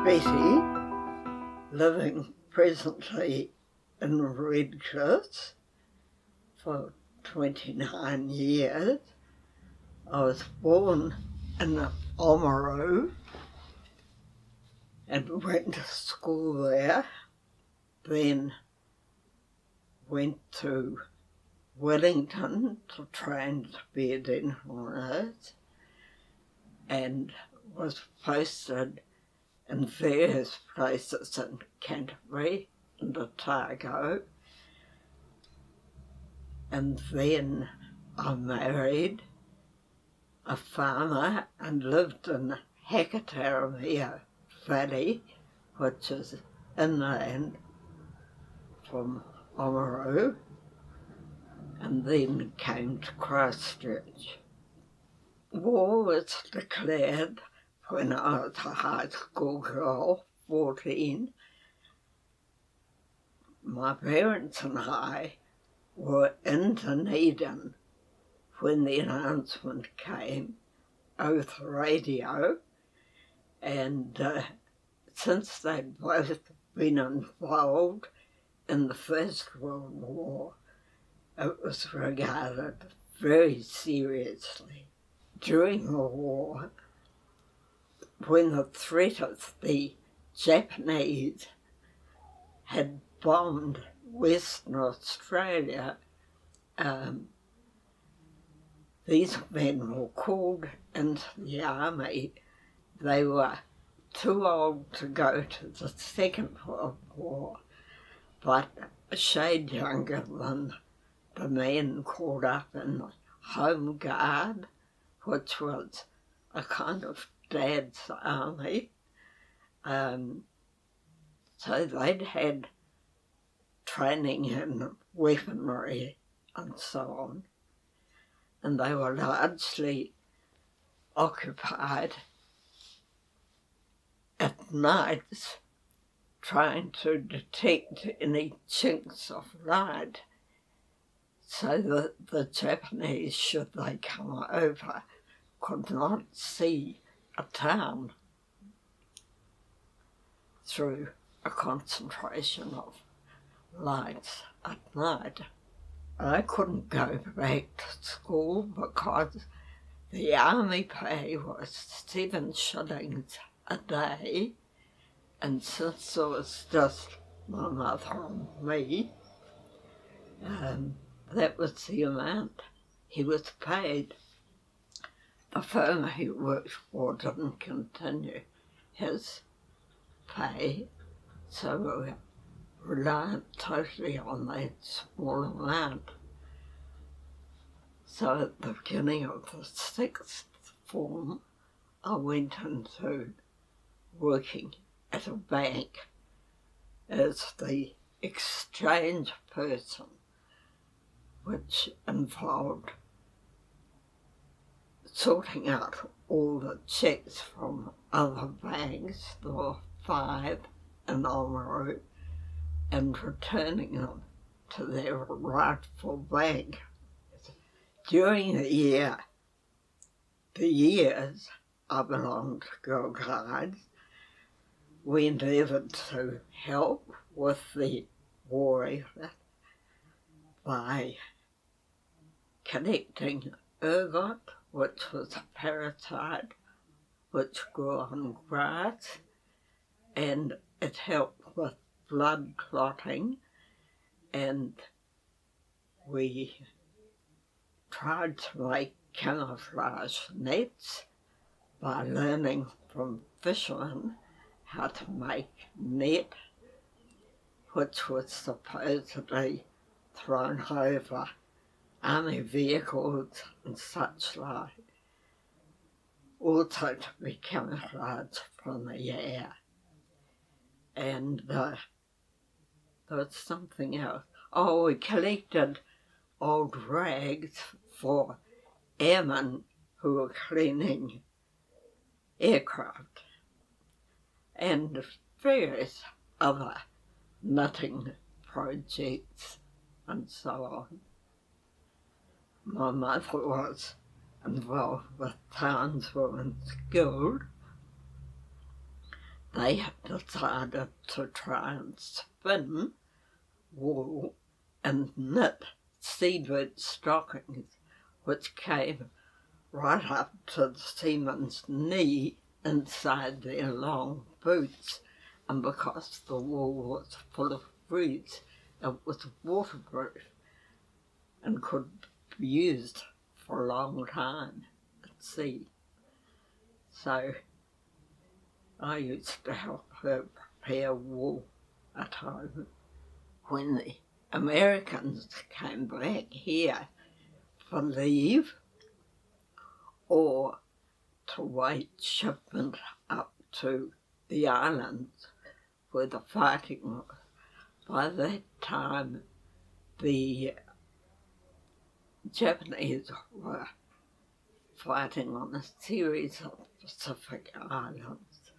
Betty, living presently in Redcliffe for 29 years. I was born in Oamaru and went to school there, then went to Wellington to train to be a dental nurse, and was posted in various places in Canterbury and Otago. And then I married a farmer and lived in Hakataramia Valley, which is inland from Oamaru, and then came to Christchurch. War was declared when I was a high school girl, 14. My parents and I were in Dunedin when the announcement came over the radio, and since they'd both been involved in the First World War, it was regarded very seriously. During the war, when the threat of the Japanese had bombed Western Australia, these men were called into the army. They were too old to go to the Second World War, but a shade younger than the men called up in the Home Guard, which was a kind of Dad's army. So they'd had training in weaponry and so on, and they were largely occupied at nights trying to detect any chinks of light so that the Japanese, should they come over, could not see a town through a concentration of lights at night. I couldn't go back to school because the army pay was 7 shillings a day, and since there was just my mother and me, that was the amount he was paid. The firm he worked for didn't continue his pay, so we were reliant totally on that small amount. So at the beginning of the 6th form, I went into working at a bank as the exchange person, which involved sorting out all the checks from other banks, there were 5 in Oamaru, and returning them to their rightful bank. During the years I belonged to Girl Guides, we endeavoured to help with the war effort by collecting ergot, which was a parasite which grew on grass, and it helped with blood clotting, and we tried to make camouflage nets by learning from fishermen how to make net, which was supposedly thrown over army vehicles and such like, also to be camouflaged from the air. And there was something else. Oh, we collected old rags for airmen who were cleaning aircraft, and various other knitting projects and so on. My mother was involved with Townswomen's Guild. they had decided to try and spin wool and knit seabird stockings, which came right up to the seaman's knee inside their long boots, and because the wool was full of roots, it was waterproof and could be used for a long time at sea. So I used to help her prepare wool at home. When the Americans came back here for leave or to wait shipment up to the islands where the fighting was, by that time the Japanese were fighting on a series of Pacific islands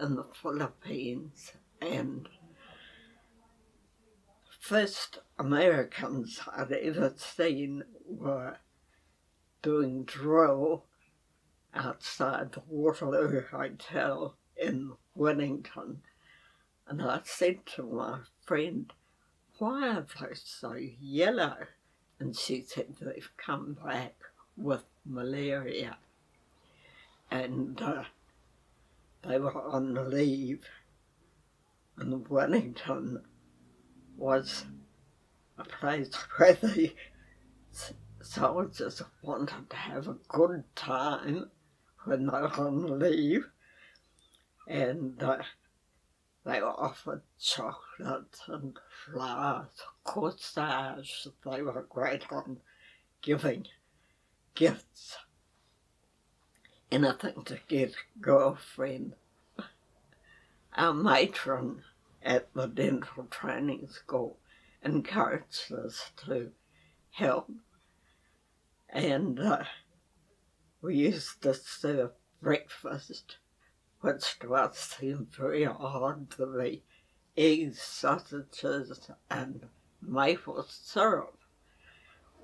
in the Philippines, and first Americans I'd ever seen were doing drill outside the Waterloo Hotel in Wellington, and I said to my friend, "Why are they so yellow?" And she said they've come back with malaria, and they were on leave, and Wellington was a place where the soldiers wanted to have a good time when they were on leave, and they were offered chocolate and flowers, corsage. They were great on giving gifts, anything to get a girlfriend. Our matron at the dental training school encouraged us to help, and we used to serve breakfast, which to us seemed very odd, to be eggs, sausages and maple syrup,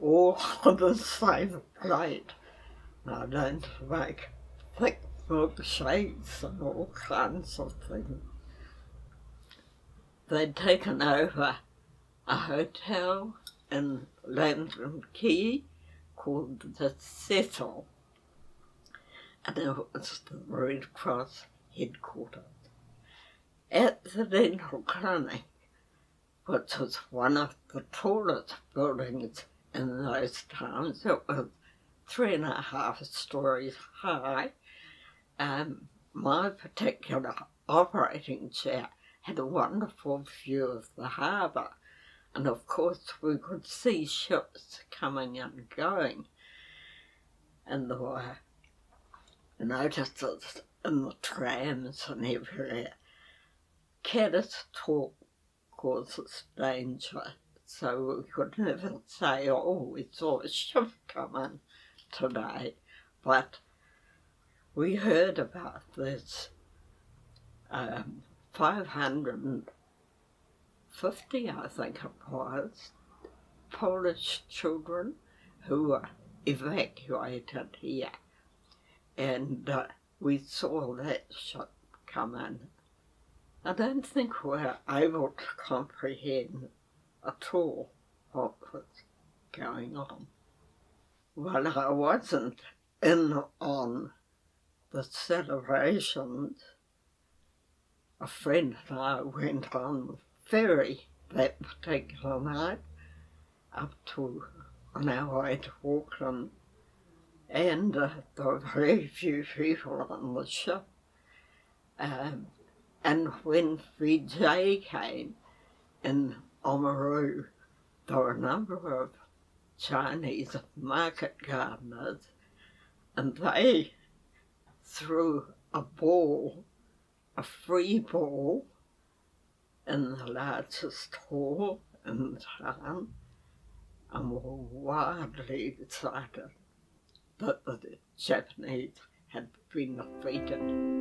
all on the same plate. Now, don't make thick milkshakes and all kinds of things. They'd taken over a hotel in Lambton Quay called the Cecil, and it was the Red Cross headquarters. At the dental clinic, which was one of the tallest buildings in those times, it was 3.5 stories high. My particular operating chair had a wonderful view of the harbour, and of course we could see ships coming and going, and there were notices in the trams and everywhere. Careless talk causes danger, so we could never say, "Oh, we saw a ship coming today," but we heard about this 550, I think it was, Polish children who were evacuated here, and we saw that ship come in. I don't think we were able to comprehend at all what was going on. Well, I wasn't in on the celebrations. A friend and I went on the ferry that particular night up to on our way to Auckland, and there were very few people on the ship. And when VJ came in Oamaru, there were a number of Chinese market gardeners, and they threw a ball, a free ball, in the largest hall in town, and were wildly excited that the Japanese had been defeated.